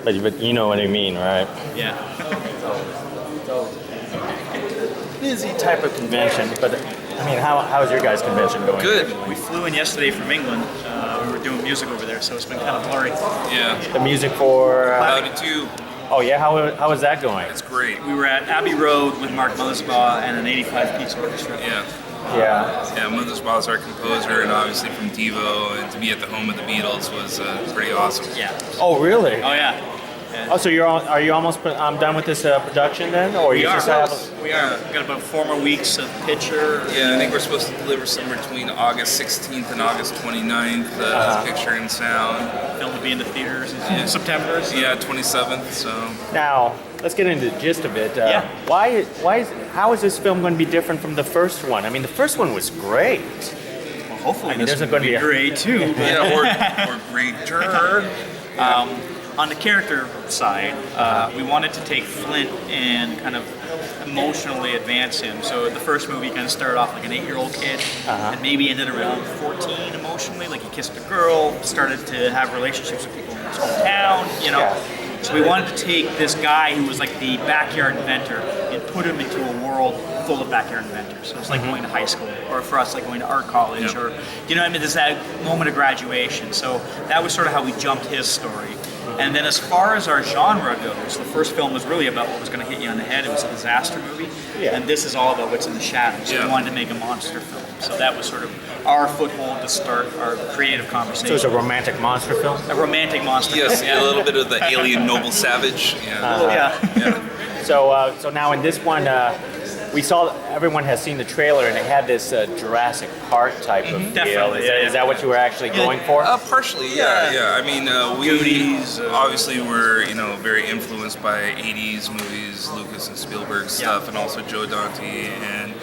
But you know what I mean, right? Yeah. Busy type of convention, but I mean, how's your guys' convention going? Good. We flew in yesterday from England. We were doing music over there, so it's been kind of blurry. Yeah. The music for... Cloudy too. oh yeah, how is that going? It's great. We were at Abbey Road with Mark Mothersbaugh and an 85-piece orchestra. Yeah. Yeah. Yeah, Mothersbaugh is our composer, and obviously from Devo, and to be at the home of the Beatles was pretty awesome. Yeah. Oh really? Oh yeah. Oh, so are you almost done with this production then, or We you are. just have? We are. We've got about 4 more weeks of picture. Yeah, I think we're supposed to deliver somewhere between August 16th and August 29th, picture and sound. Film will be in the theaters in September. So. Yeah, 27th, so... Now let's get into the gist of it. Yeah. How is this film going to be different from the first one? I mean, the first one was great. Well, hopefully mean, this there's will gonna be be a- great too. Yeah, or greater. On the character side, we wanted to take Flint and kind of emotionally advance him. So the first movie kind of started off like an 8-year-old kid, and maybe ended around 14 emotionally. Like he kissed a girl, started to have relationships with people in his hometown, you know. Yeah. So we wanted to take this guy who was like the backyard inventor and put him into a world full of backyard inventors. So it's like going to high school, or for us, like going to art college, or you know, what I mean, there's that moment of graduation. So that was sort of how we jumped his story. And then as far as our genre goes, the first film was really about what was going to hit you on the head. It was a disaster movie. Yeah. And this is all about what's in the shadows. So we wanted to make a monster film. So that was sort of our foothold to start our creative conversation. So it's a romantic monster film. A romantic monster Yes, film. a little bit of the alien noble savage. Yeah. Yeah. So now in this one, we saw everyone has seen the trailer, and it had this Jurassic Park type of feel. Definitely, Is that what you were actually going for? Partially, yeah. I mean, we Goonies, obviously were, very influenced by 80s movies, Lucas and Spielberg stuff, and also Joe Dante. And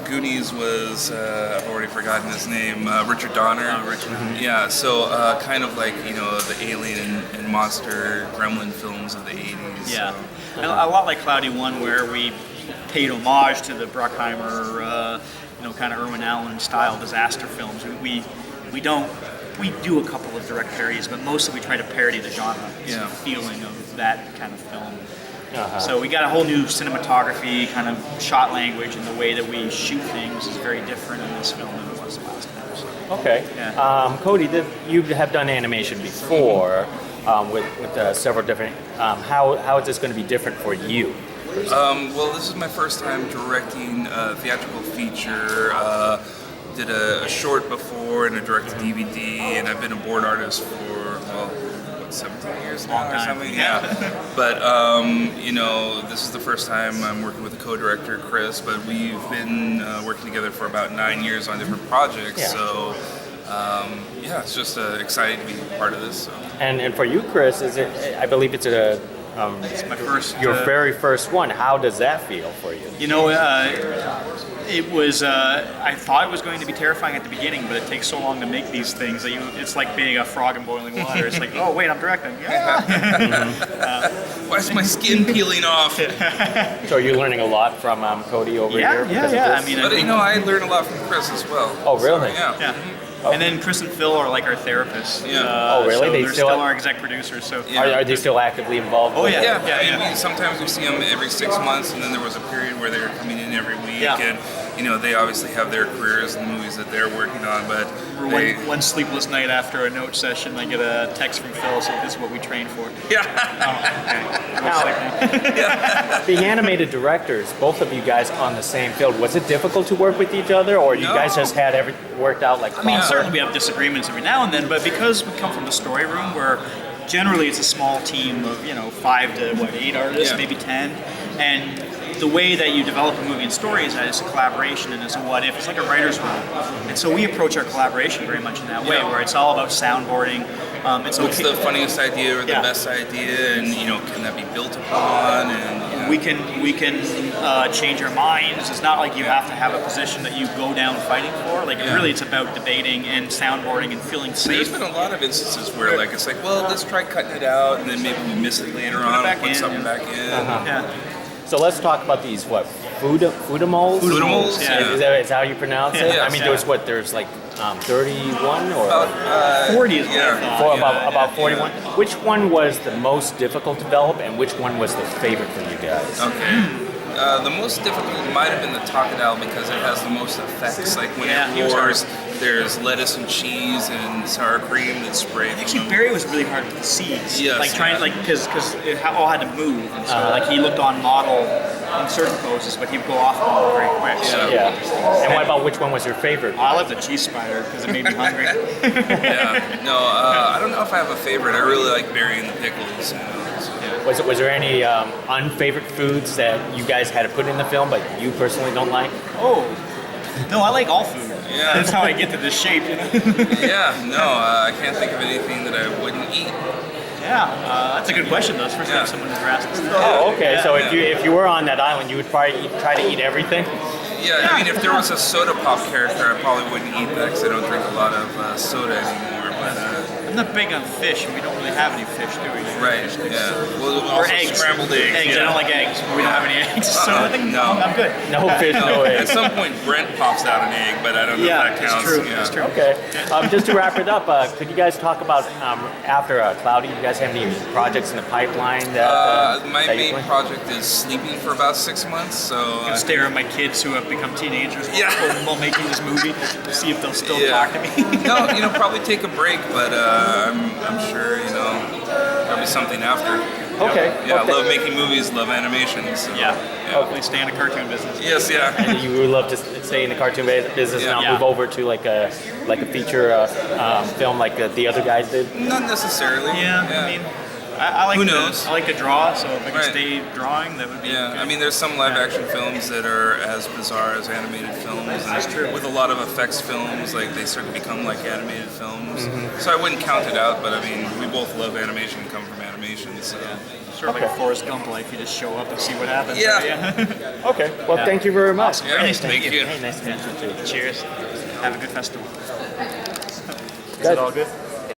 Goonies was, I've already forgotten his name, Richard Donner. Richard. Yeah, so kind of like, the alien and monster gremlin films of the 80s. Yeah. So. And a lot like Cloudy 1, where we paid homage to the Bruckheimer, kind of Irwin Allen style disaster films. We do a couple of direct parodies, but mostly we try to parody the genre. It's the feeling of that kind of film. So we got a whole new cinematography, kind of shot language, and the way that we shoot things is very different in this film than it was the last time. So. Okay. Yeah. Cody, you have done animation before with several different. How is this going to be different for you? Well, this is my first time directing a theatrical feature. Did a short before and a direct-to-DVD, and I've been a board artist for, 17 years now or something? Yeah. But, this is the first time I'm working with a co-director, Kris, but we've been working together for about 9 years on different projects, so... it's just exciting to be part of this. So. And for you, Kris, I believe it's It's my first. your very first one. How does that feel for you? It was. I thought it was going to be terrifying at the beginning, but it takes so long to make these things that it's like being a frog in boiling water. It's like, oh wait, I'm directing. Yeah. Why is my skin peeling off? So are you learning a lot from Cody over here? because of Yeah. this? I mean, But I learned a lot from Kris as well. Oh, really? So, yeah. Yeah. And then Chris and Phil are like our therapists. Yeah. Oh, really? So They they're still- still our exec producers. So Are they still actively involved? Oh, with yeah. it? Yeah, I mean, sometimes we see them every 6 months, and then there was a period where they were coming in every week, and they obviously have their careers and the movies that they're working on, but one sleepless night after a note session, I get a text from Phil saying, "This is what we trained for." Yeah. Now, being animated directors, both of you guys on the same field, was it difficult to work with each other, or you guys just had everything worked out like? I mean, certainly we have disagreements every now and then, but because we come from the story room, where generally it's a small team of 5 to 8 artists, maybe 10, and the way that you develop a movie and story is that it's a collaboration and it's a what if. It's like a writer's room, and so we approach our collaboration very much in that way, where it's all about soundboarding. It's What's okay. the funniest idea or the best idea, and can that be built upon? And we can change our minds. It's not like you have to have a position that you go down fighting for. Like really, it's about debating and soundboarding and feeling safe. There's been a lot of instances where it's like, well, let's try cutting it out, and then maybe we miss it later on, put something back in. Yeah. So let's talk about these Fudamals? Fudamals, yeah. Is that how you pronounce it? Yeah. I mean, there's like 31 or 40 is what I yeah. thought. for yeah, about yeah, 41? Which one was the most difficult to develop, and which one was the favorite for you guys? Okay. The most difficult might have been the Takadal because it has the most effects. Like when he it was roars, there's lettuce and cheese and sour cream that's sprayed. from Actually, them. Barry was really hard with the seeds. Yes, Like trying, yeah. like because it all had to move, and so like he looked on model in certain poses, but he'd go off model very quick. So Yeah. Yeah. And what about which one was your favorite? I love the cheese spider because it made me hungry. Yeah. No, I don't know if I have a favorite. I really like Barry and the pickles. You know, so. Was there any unfavorite foods that you guys had to put in the film, but you personally don't like? Oh, no, I like all food. Yeah. That's how I get to this shape. You know? Yeah, no, I can't think of anything that I wouldn't eat. Yeah, that's a good question though. It's the first Yeah. time someone has asked us that. Oh, okay. Yeah. So if you were on that island, you would probably try to eat everything. Yeah, I mean, if there was a soda pop character, I probably wouldn't eat that because I don't drink a lot of soda anymore. But I'm not big on fish. We don't really have any fish, do we? right, Fish sticks. yeah. Well, Or also eggs. scrambled eggs. Eggs. Yeah. I don't like eggs. We don't have any eggs, so I think no. I'm good. No fish, no At eggs. some point, Brent pops out an egg, but I don't know Yeah, if that counts. it's true. Yeah. It's true. Okay. Just to wrap it up, could you guys talk about after Cloudy? You guys have any projects in the pipeline that? My that main you're doing? project is sleeping for about 6 months, so I stare at my kids who have become teenagers Yeah. while making this movie to see if they'll still Yeah. talk to me. no, probably take a break, but I'm sure there'll be something after. Okay. Yeah, I okay. love making movies, love animation. So, Yeah. Hopefully stay in the cartoon business. Yes, yeah. And you would love to stay in the cartoon business and now Yeah. move over to like a feature film like the other guys did. Not necessarily. Yeah, I mean, I like Who to, knows? I like to draw, so if I can Right. stay drawing, that would be Yeah, good. I mean, there's some live action films that are as bizarre as animated films. That's and true. With a lot of effects films, like they sort of become like animated films. Mm-hmm. So I wouldn't count it out, but I mean, we both love animation, come from animation, so. Sort of like a Forrest Gump life, you just show up and see what happens. Yeah. Okay. Well, Yeah. thank you very much. Yeah, Very nice to thank meet you. Hey, nice to meet you too. Cheers. Have a good festival. Is Good. it all good?